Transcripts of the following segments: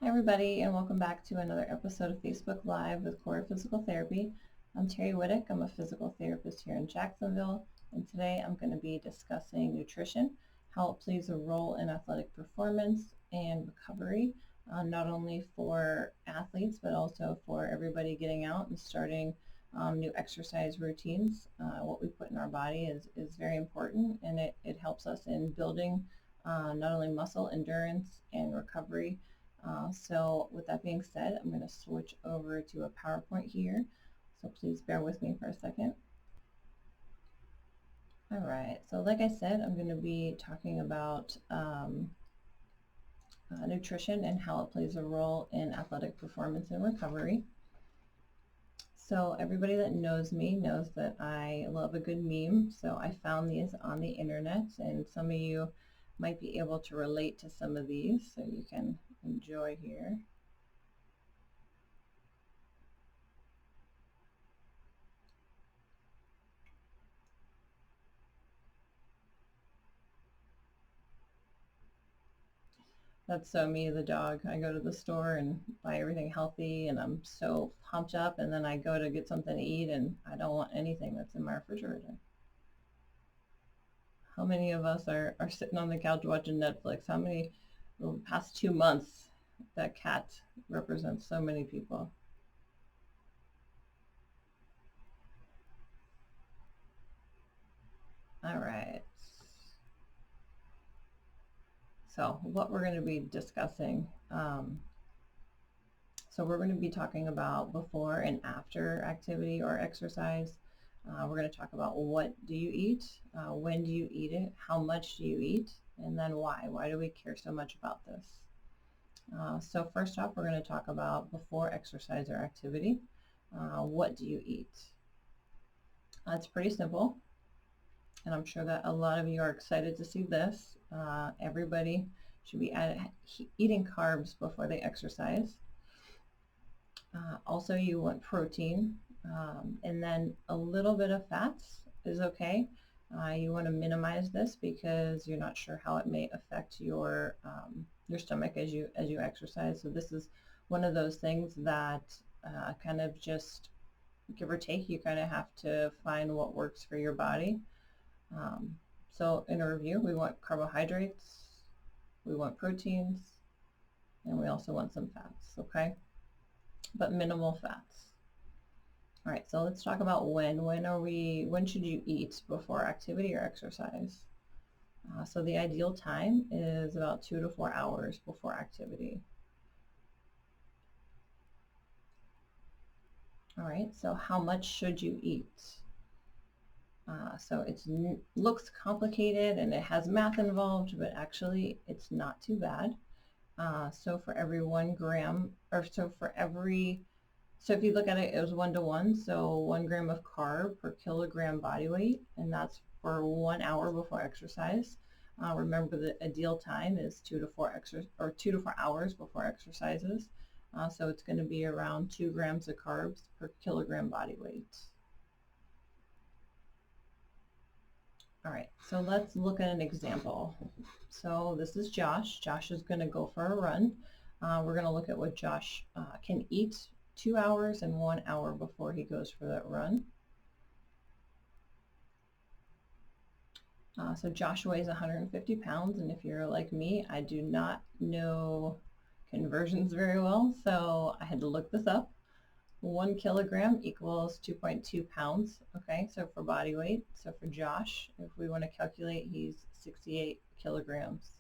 Hi everybody, and welcome back to another episode of Facebook Live with CORA Physical Therapy. I'm Terri Widdick. I'm a physical therapist here in Jacksonville, and today I'm going to be discussing nutrition, how it plays a role in athletic performance and recovery, not only for athletes but also for everybody getting out and starting new exercise routines. What we put in our body is very important, and it helps us in building not only muscle endurance and recovery. So with that being said, I'm going to switch over to a PowerPoint here. So please bear with me for a second. All right, so like I said, I'm going to be talking about nutrition and how it plays a role in athletic performance and recovery. So everybody that knows me knows that I love a good meme. So I found these on the internet, and some of you might be able to relate to some of these, so you can enjoy here. That's so me, the dog. I go to the store and buy everything healthy, and I'm so pumped up, and then I go to get something to eat, and I don't want anything that's in my refrigerator. How many of us are sitting on the couch watching Netflix? How many, the past 2 months, that cat represents so many people. All right. So what we're going to be discussing, so we're going to be talking about before and after activity or exercise. We're going to talk about what do you eat, when do you eat it, how much do you eat, and then why. Why do we care so much about this? So first off, we're going to talk about before exercise or activity. What do you eat? It's pretty simple, and I'm sure that a lot of you are excited to see this. Everybody should be eating carbs before they exercise. Also, you want protein, and then a little bit of fats is okay. You want to minimize this because you're not sure how it may affect your stomach as you exercise. So this is one of those things that kind of just give or take, you kind of have to find what works for your body. So in a review, we want carbohydrates, we want proteins, and we also want some fats, okay? But minimal fats. All right, so let's talk about when should you eat before activity or exercise? So the ideal time is about 2 to 4 hours before activity. All right, so how much should you eat? So it looks complicated and it has math involved, but actually it's not too bad. So for every 1 gram, so if you look at it, it was 1 to 1, so 1 gram of carb per kilogram body weight, and that's for 1 hour before exercise. Remember, the ideal time is 2 to 4 hours before exercises. So it's going to be around 2 grams of carbs per kilogram body weight. All right, so let's look at an example. So this is Josh. Josh is going to go for a run. We're going to look at what Josh can eat 2 hours and 1 hour before he goes for that run. So Josh weighs 150 pounds, and if you're like me, I do not know conversions very well, so I had to look this up. 1 kilogram equals 2.2 pounds. Okay, so for body weight, so for Josh, if we want to calculate, he's 68 kilograms.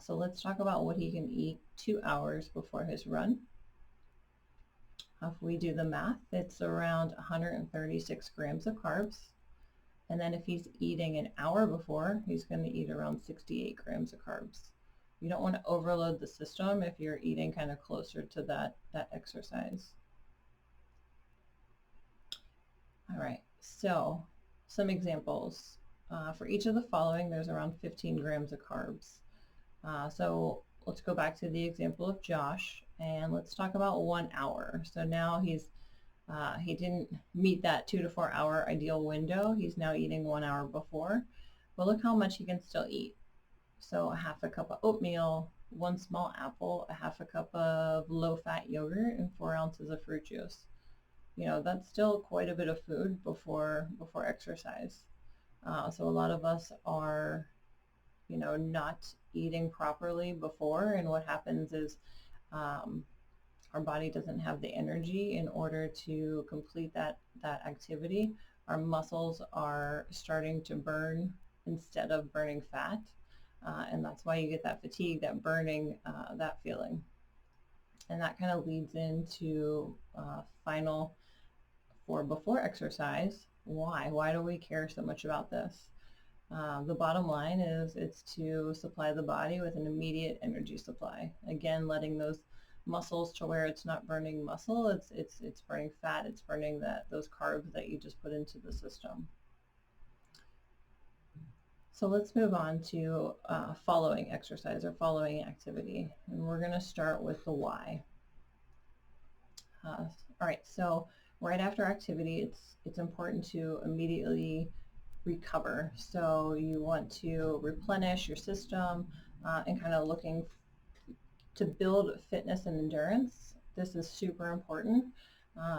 So let's talk about what he can eat 2 hours before his run. If we do the math, it's around 136 grams of carbs. And then if he's eating an hour before, he's going to eat around 68 grams of carbs. You don't want to overload the system if you're eating kind of closer to that exercise. All right, so some examples. For each of the following, there's around 15 grams of carbs. So let's go back to the example of Josh, and let's talk about 1 hour. So now he didn't meet that 2 to 4 hour ideal window. He's now eating 1 hour before. But look how much he can still eat. So a half a cup of oatmeal, 1 small apple, a half a cup of low-fat yogurt, and 4 ounces of fruit juice. You know, that's still quite a bit of food before exercise. So a lot of us are, you know, not eating properly before, and what happens is our body doesn't have the energy in order to complete that activity. Our muscles are starting to burn instead of burning fat, and that's why you get that fatigue, that burning, that feeling. And that kind of leads into final for before exercise. Why do we care so much about this? The bottom line is it's to supply the body with an immediate energy supply. Again, letting those muscles to where it's not burning muscle, it's burning fat, it's burning those carbs that you just put into the system. So let's move on to following exercise or following activity, and we're going to start with the why. All right, so right after activity, it's important to immediately recover. So you want to replenish your system and kind of looking to build fitness and endurance. This is super important,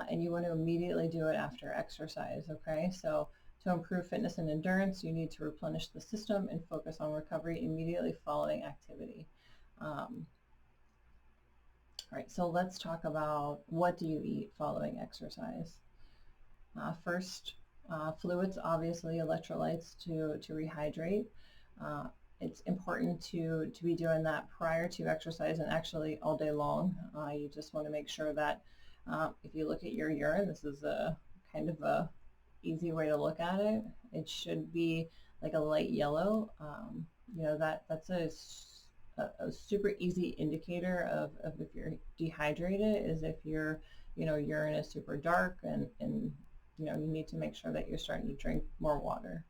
and you want to immediately do it after exercise, okay? So to improve fitness and endurance, you need to replenish the system and focus on recovery immediately following activity. All right, so let's talk about what do you eat following exercise. First, fluids, obviously, electrolytes to rehydrate. It's important to be doing that prior to exercise and actually all day long. You just want to make sure that if you look at your urine, this is a kind of a easy way to look at it. It should be like a light yellow. You know, that's a super easy indicator of if you're dehydrated is if your, you know, urine is super dark and you know, you need to make sure that you're starting to drink more water.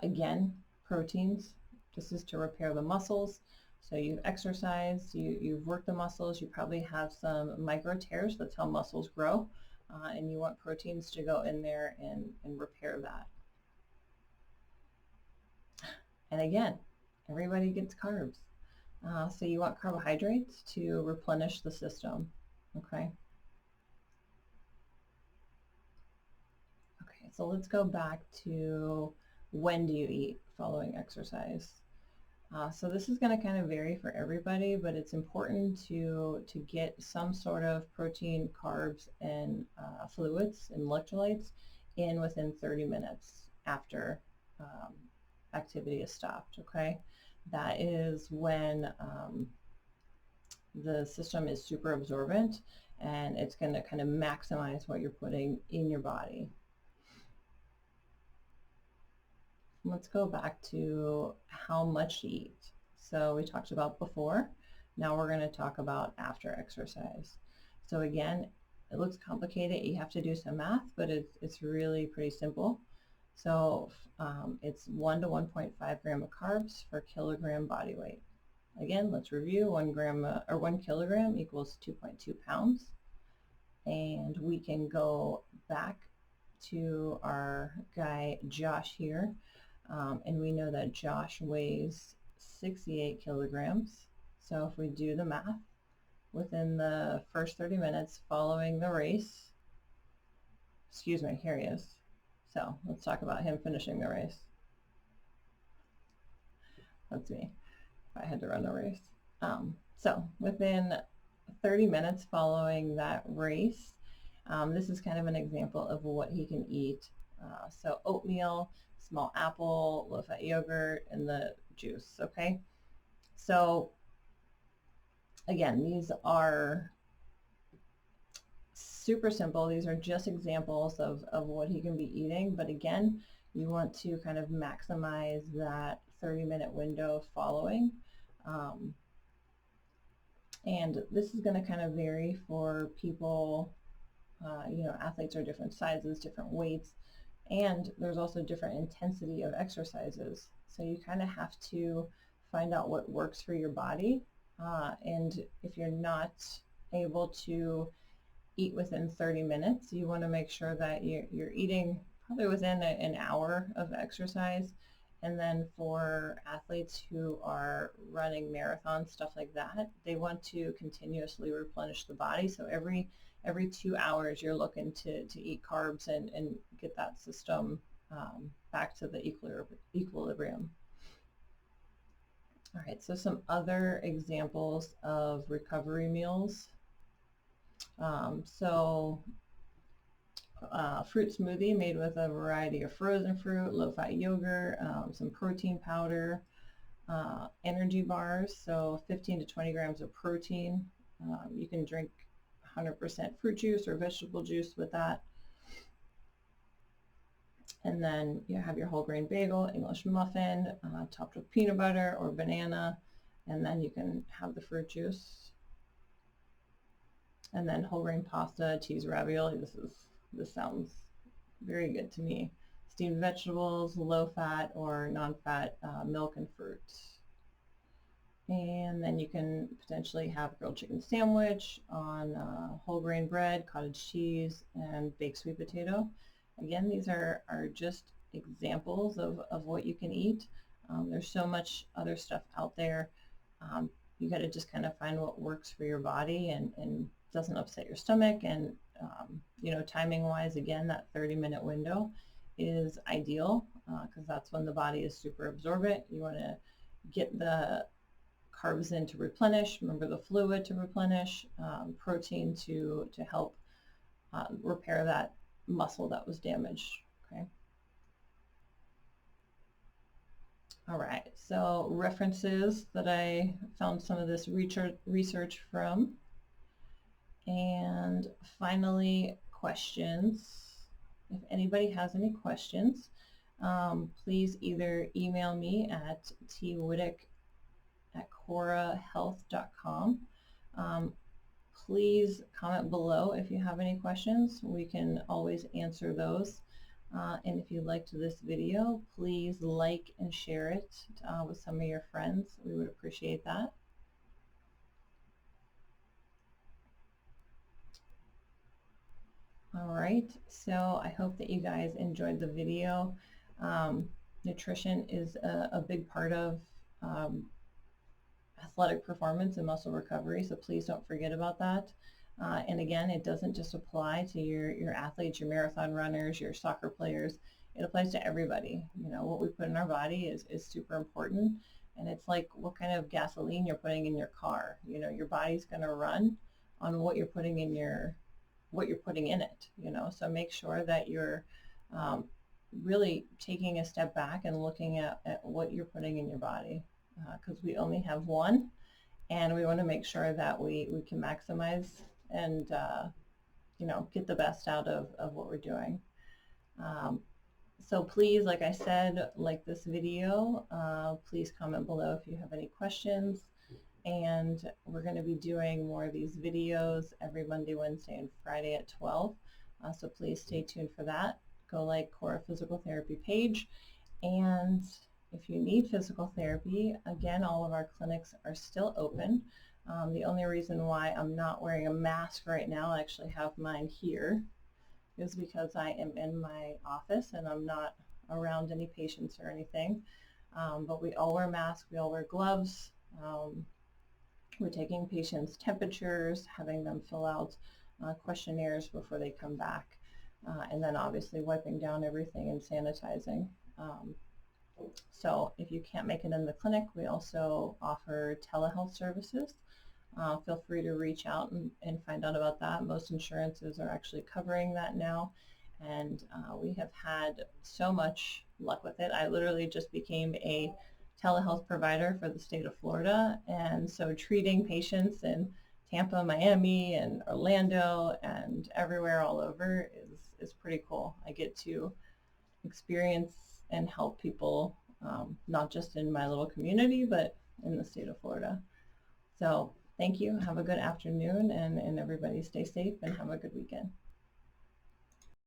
Again, proteins. This is to repair the muscles. So you've exercised, you've worked the muscles, you probably have some micro tears. That's how muscles grow. And you want proteins to go in there and repair that. And again, everybody gets carbs. So you want carbohydrates to replenish the system, okay? Okay, so let's go back to when do you eat following exercise. So this is going to kind of vary for everybody, but it's important to get some sort of protein, carbs, and fluids and electrolytes in within 30 minutes after activity is stopped, okay? That is when the system is super absorbent and it's going to kind of maximize what you're putting in your body. Let's go back to how much to eat. So we talked about before. Now we're going to talk about after exercise. So again, it looks complicated. You have to do some math, but it's really pretty simple. So it's 1 to 1.5 gram of carbs per kilogram body weight. Again, let's review. 1 kilogram equals 2.2 pounds. And we can go back to our guy Josh here. And we know that Josh weighs 68 kilograms. So if we do the math, within the first 30 minutes following the race, excuse me, here he is. So let's talk about him finishing the race. That's me, if I had to run a race. So within 30 minutes following that race, this is kind of an example of what he can eat. So oatmeal, small apple, low-fat yogurt, and the juice, okay? So again, these are super simple. These are just examples of what he can be eating, but again, you want to kind of maximize that 30-minute window following. And this is going to kind of vary for people. You know, athletes are different sizes, different weights, and there's also different intensity of exercises. So you kind of have to find out what works for your body. And if you're not able to eat within 30 minutes, you want to make sure that you're eating probably within an hour of exercise And then for athletes who are running marathons, stuff like that, they want to continuously replenish the body. So every 2 hours, you're looking to eat carbs and get that system back to the equilibrium. All right, so some other examples of recovery meals. Fruit smoothie made with a variety of frozen fruit, low-fat yogurt, some protein powder, energy bars, so 15 to 20 grams of protein. You can drink 100% fruit juice or vegetable juice with that. And then you have your whole grain bagel, English muffin, topped with peanut butter or banana, and then you can have the fruit juice. And then whole grain pasta, cheese ravioli. This sounds very good to me. Steamed vegetables, low fat or non-fat milk and fruit. And then you can potentially have grilled chicken sandwich on whole grain bread, cottage cheese, and baked sweet potato. Again, these are just examples of what you can eat. There's so much other stuff out there. You got to just kind of find what works for your body and doesn't upset your stomach. And you know, timing wise, again, that 30-minute window is ideal because that's when the body is super absorbent. You want to get the carbs in to replenish, remember the fluid to replenish, protein to help repair that muscle that was damaged. Okay. All right, so references that I found some of this research from. And finally, questions. If anybody has any questions, please either email me at twiddick@corahealth.com. Please comment below if you have any questions. We can always answer those. And if you liked this video, please like and share it with some of your friends. We would appreciate that. All right, so I hope that you guys enjoyed the video. Nutrition is a big part of athletic performance and muscle recovery, so please don't forget about that. And again, it doesn't just apply to your athletes, your marathon runners, your soccer players. It applies to everybody. You know, what we put in our body is super important. And it's like what kind of gasoline you're putting in your car. You know, your body's going to run on what you're putting in it, you know. So make sure that you're really taking a step back and looking at what you're putting in your body, because we only have one, and we want to make sure that we can maximize and you know, get the best out of what we're doing. So please, like I said, like this video. Please comment below if you have any questions. And we're going to be doing more of these videos every Monday, Wednesday, and Friday at 12. So please stay tuned for that. Go like CORA Physical Therapy page. And if you need physical therapy, again, all of our clinics are still open. The only reason why I'm not wearing a mask right now, I actually have mine here, is because I am in my office and I'm not around any patients or anything. But we all wear masks, we all wear gloves. We're taking patients' temperatures, having them fill out questionnaires before they come back, and then obviously wiping down everything and sanitizing. So if you can't make it in the clinic, we also offer telehealth services. Feel free to reach out and find out about that. Most insurances are actually covering that now, and we have had so much luck with it. I literally just became a telehealth provider for the state of Florida, and so treating patients in Tampa, Miami, and Orlando, and everywhere all over is pretty cool. I get to experience and help people, not just in my little community, but in the state of Florida. So thank you. Have a good afternoon, and everybody stay safe and have a good weekend.